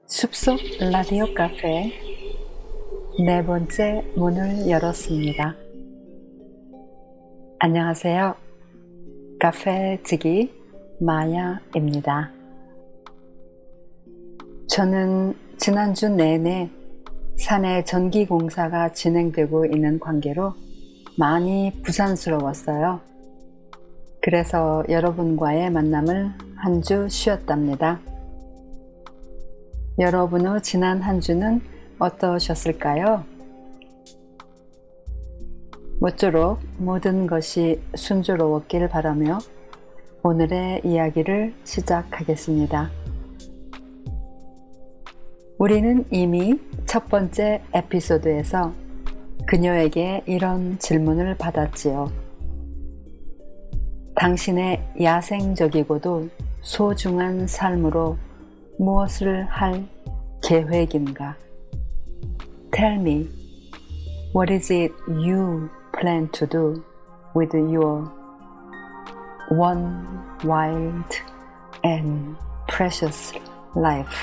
숲속 라디오 카페 네 번째 문을 열었습니다. 안녕하세요. 카페지기 마야입니다. 저는 지난주 내내 산에 전기 공사가 진행되고 있는 관계로 많이 부산스러웠어요. 그래서 여러분과의 만남을 한 주 쉬었답니다. 여러분의 지난 한 주는 어떠셨을까요? 모쪼록 모든 것이 순조로웠길 바라며 오늘의 이야기를 시작하겠습니다. 우리는 이미 첫 번째 에피소드에서 그녀에게 이런 질문을 받았지요. 당신의 야생적이고도 소중한 삶으로 무엇을 할 계획인가? Tell me, what is it you plan to do with your one wild and precious life?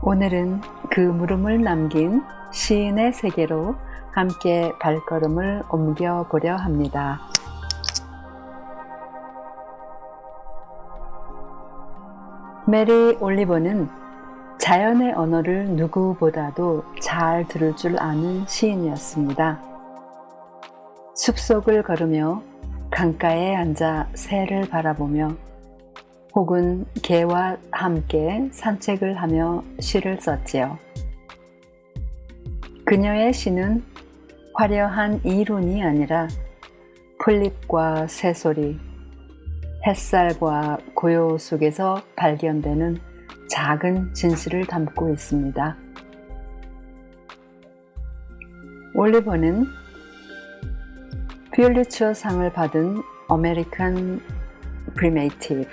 오늘은 그 물음을 남긴 시인의 세계로 함께 발걸음을 옮겨보려 합니다. 메리 올리버는 자연의 언어를 누구보다도 잘 들을 줄 아는 시인이었습니다. 숲속을 걸으며 강가에 앉아 새를 바라보며 혹은 개와 함께 산책을 하며 시를 썼지요. 그녀의 시는 화려한 이론이 아니라 풀잎과 새소리, 햇살과 고요 속에서 발견되는 작은 진실을 담고 있습니다. 올리버는 퓰리처상을 받은 아메리칸 프리메이티브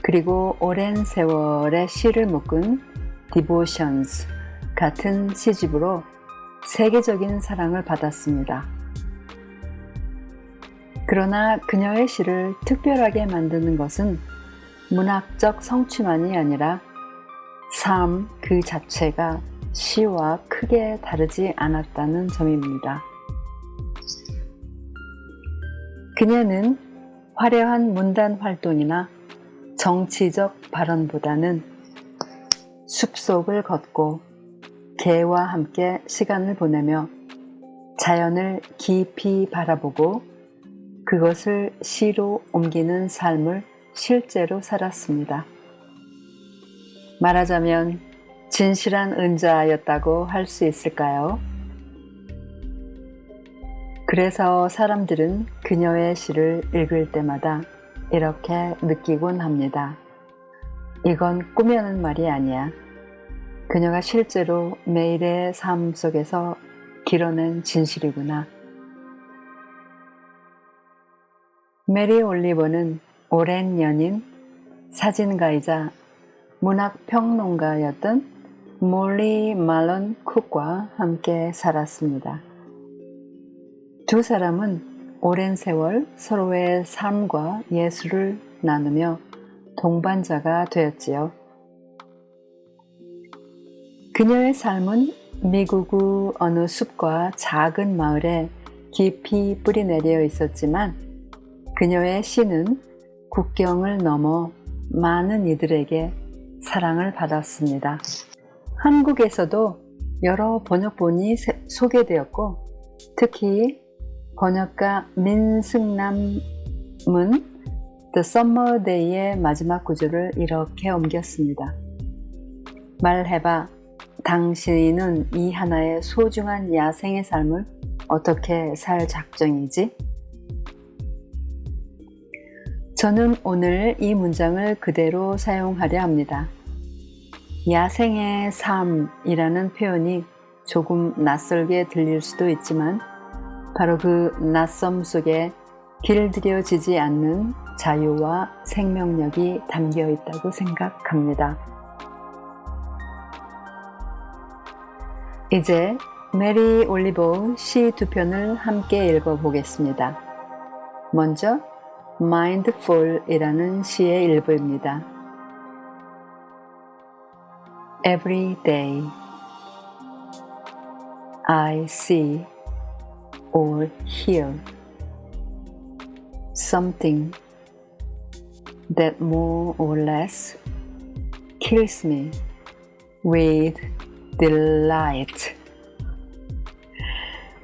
그리고 오랜 세월의 시를 묶은 디보션스 같은 시집으로 세계적인 사랑을 받았습니다. 그러나 그녀의 시를 특별하게 만드는 것은 문학적 성취만이 아니라 삶 그 자체가 시와 크게 다르지 않았다는 점입니다. 그녀는 화려한 문단 활동이나 정치적 발언보다는 숲속을 걷고 개와 함께 시간을 보내며 자연을 깊이 바라보고 그것을 시로 옮기는 삶을 실제로 살았습니다. 말하자면 진실한 은자였다고 할 수 있을까요? 그래서 사람들은 그녀의 시를 읽을 때마다 이렇게 느끼곤 합니다. 이건 꾸며낸 말이 아니야. 그녀가 실제로 매일의 삶 속에서 길어낸 진실이구나. 메리 올리버는 오랜 연인, 사진가이자 문학평론가였던 몰리 말론 쿡과 함께 살았습니다. 두 사람은 오랜 세월 서로의 삶과 예술을 나누며 동반자가 되었지요. 그녀의 삶은 미국의 어느 숲과 작은 마을에 깊이 뿌리내려 있었지만 그녀의 시는 국경을 넘어 많은 이들에게 사랑을 받았습니다. 한국에서도 여러 번역본이 소개되었고 특히 번역가 민승남은 The Summer Day의 마지막 구절을 이렇게 옮겼습니다. 말해봐, 당신은 이 하나의 소중한 야생의 삶을 어떻게 살 작정이지? 저는 오늘 이 문장을 그대로 사용하려 합니다. 야생의 삶이라는 표현이 조금 낯설게 들릴 수도 있지만 바로 그 낯섦 속에 길들여지지 않는 자유와 생명력이 담겨 있다고 생각합니다. 이제 메리 올리버 시 두 편을 함께 읽어보겠습니다. 먼저 Mindful이라는 시의 일부입니다. Every day I see or hear something that more or less kills me with delight.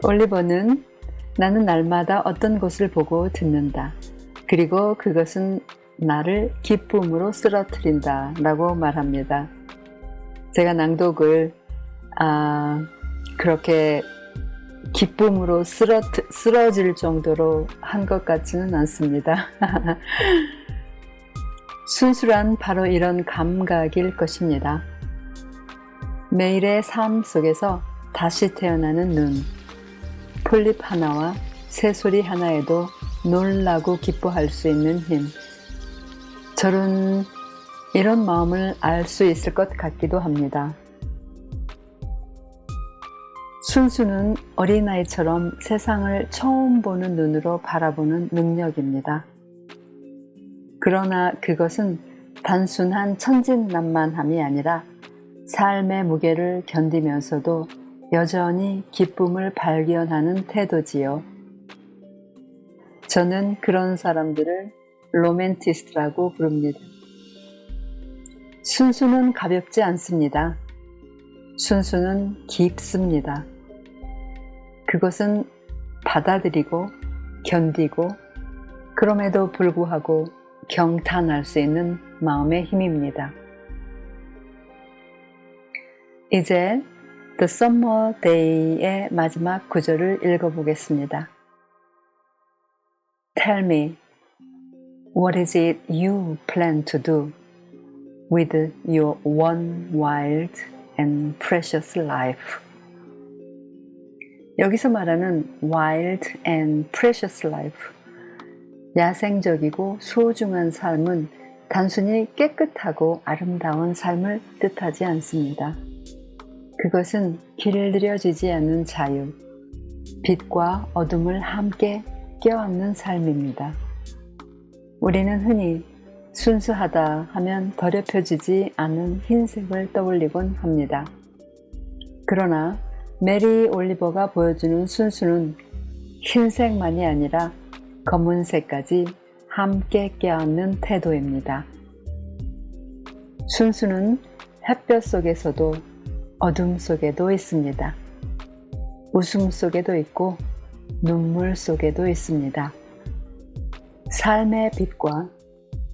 올리버는 나는 날마다 어떤 것을 보고 듣는다. 그리고 그것은 나를 기쁨으로 쓰러뜨린다 라고 말합니다. 제가 낭독을 그렇게 기쁨으로 쓰러질 정도로 한 것 같지는 않습니다. 순수란 바로 이런 감각일 것입니다. 매일의 삶 속에서 다시 태어나는 눈, 폴립 하나와 새소리 하나에도 놀라고 기뻐할 수 있는 힘. 저는 이런 마음을 알 수 있을 것 같기도 합니다. 순수는 어린아이처럼 세상을 처음 보는 눈으로 바라보는 능력입니다. 그러나 그것은 단순한 천진난만함이 아니라 삶의 무게를 견디면서도 여전히 기쁨을 발견하는 태도지요. 저는 그런 사람들을 로맨티스트라고 부릅니다. 순수는 가볍지 않습니다. 순수는 깊습니다. 그것은 받아들이고 견디고 그럼에도 불구하고 경탄할 수 있는 마음의 힘입니다. 이제 The Summer Day의 마지막 구절을 읽어보겠습니다. Tell me, what is it you plan to do with your one wild and precious life? 여기서 말하는 wild and precious life, 야생적이고 소중한 삶은 단순히 깨끗하고 아름다운 삶을 뜻하지 않습니다. 그것은 길들여지지 않는 자유, 빛과 어둠을 함께 껴안는 삶입니다. 우리는 흔히 순수하다 하면 더럽혀지지 않은 흰색을 떠올리곤 합니다. 그러나 메리 올리버가 보여주는 순수는 흰색만이 아니라 검은색까지 함께 껴안는 태도입니다. 순수는 햇볕 속에서도 어둠 속에도 있습니다. 웃음 속에도 있고 눈물 속에도 있습니다. 삶의 빛과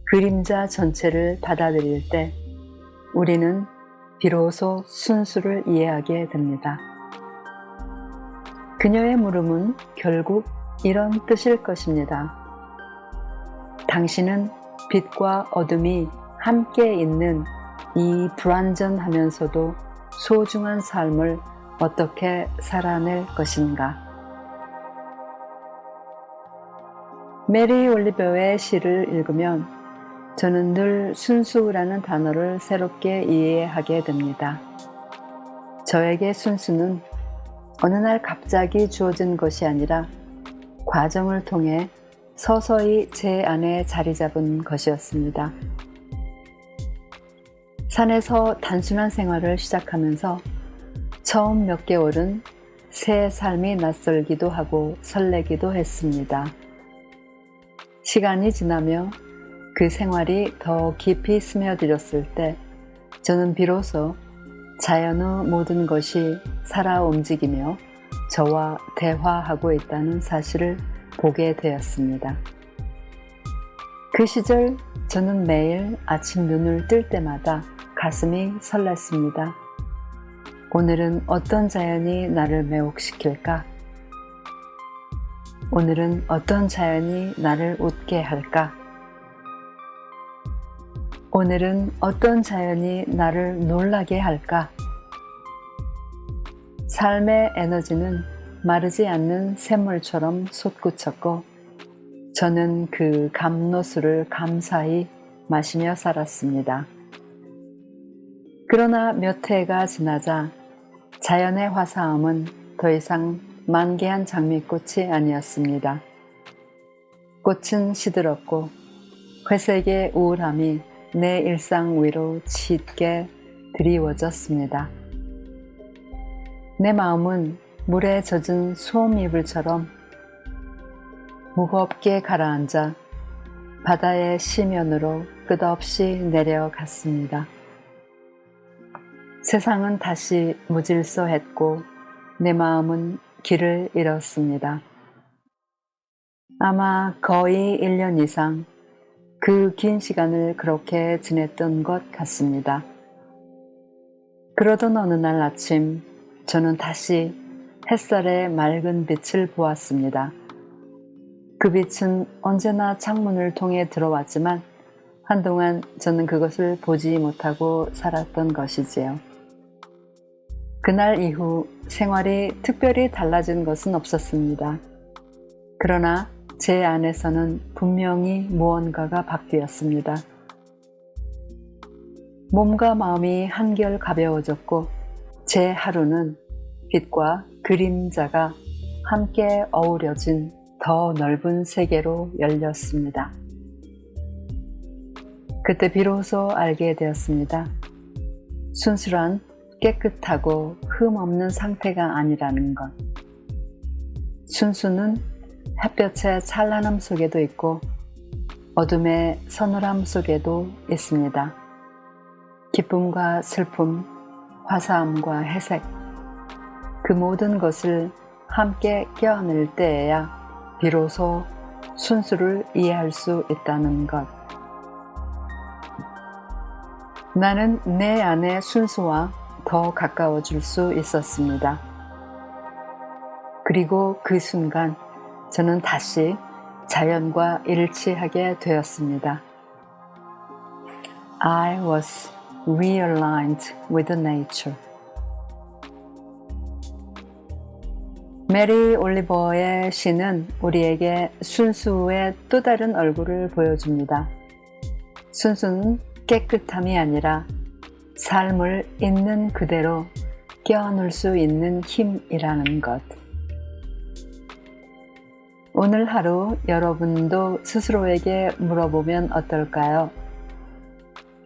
그림자 전체를 받아들일 때 우리는 비로소 순수를 이해하게 됩니다. 그녀의 물음은 결국 이런 뜻일 것입니다. 당신은 빛과 어둠이 함께 있는 이 불완전하면서도 소중한 삶을 어떻게 살아낼 것인가? 메리 올리버의 시를 읽으면 저는 늘 순수라는 단어를 새롭게 이해하게 됩니다. 저에게 순수는 어느 날 갑자기 주어진 것이 아니라 과정을 통해 서서히 제 안에 자리 잡은 것이었습니다. 산에서 단순한 생활을 시작하면서 처음 몇 개월은 새 삶이 낯설기도 하고 설레기도 했습니다. 시간이 지나며 그 생활이 더 깊이 스며들었을 때 저는 비로소 자연의 모든 것이 살아 움직이며 저와 대화하고 있다는 사실을 보게 되었습니다. 그 시절 저는 매일 아침 눈을 뜰 때마다 가슴이 설렜습니다. 오늘은 어떤 자연이 나를 매혹시킬까? 오늘은 어떤 자연이 나를 웃게 할까? 오늘은 어떤 자연이 나를 놀라게 할까? 삶의 에너지는 마르지 않는 샘물처럼 솟구쳤고 저는 그 감로수를 감사히 마시며 살았습니다. 그러나 몇 해가 지나자 자연의 화사함은 더 이상 만개한 장미꽃이 아니었습니다. 꽃은 시들었고 회색의 우울함이 내 일상 위로 짙게 드리워졌습니다. 내 마음은 물에 젖은 솜이불처럼 무겁게 가라앉아 바다의 시면으로 끝없이 내려갔습니다. 세상은 다시 무질서했고 내 마음은 길을 잃었습니다. 아마 거의 1년 이상 그 긴 시간을 그렇게 지냈던 것 같습니다. 그러던 어느 날 아침 저는 다시 햇살의 맑은 빛을 보았습니다. 그 빛은 언제나 창문을 통해 들어왔지만 한동안 저는 그것을 보지 못하고 살았던 것이지요. 그날 이후 생활이 특별히 달라진 것은 없었습니다. 그러나 제 안에서는 분명히 무언가가 바뀌었습니다. 몸과 마음이 한결 가벼워졌고 제 하루는 빛과 그림자가 함께 어우러진 더 넓은 세계로 열렸습니다. 그때 비로소 알게 되었습니다. 순수한 깨끗하고 흠 없는 상태가 아니라는 것. 순수는 햇볕의 찬란함 속에도 있고 어둠의 서늘함 속에도 있습니다. 기쁨과 슬픔, 화사함과 회색, 그 모든 것을 함께 껴안을 때에야 비로소 순수를 이해할 수 있다는 것. 나는 내 안의 순수와 더 가까워질 수 있었습니다. 그리고 그 순간 저는 다시 자연과 일치하게 되었습니다. I was realigned with nature. 메리 올리버의 시는 우리에게 순수의 또 다른 얼굴을 보여줍니다. 순수는 깨끗함이 아니라 삶을 있는 그대로 껴안을 수 있는 힘이라는 것. 오늘 하루 여러분도 스스로에게 물어보면 어떨까요?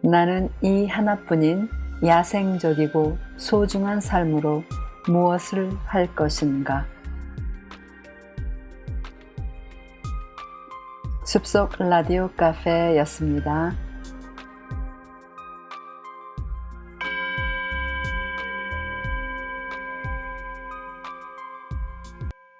나는 이 하나뿐인 야생적이고 소중한 삶으로 무엇을 할 것인가? 숲속 라디오 카페였습니다.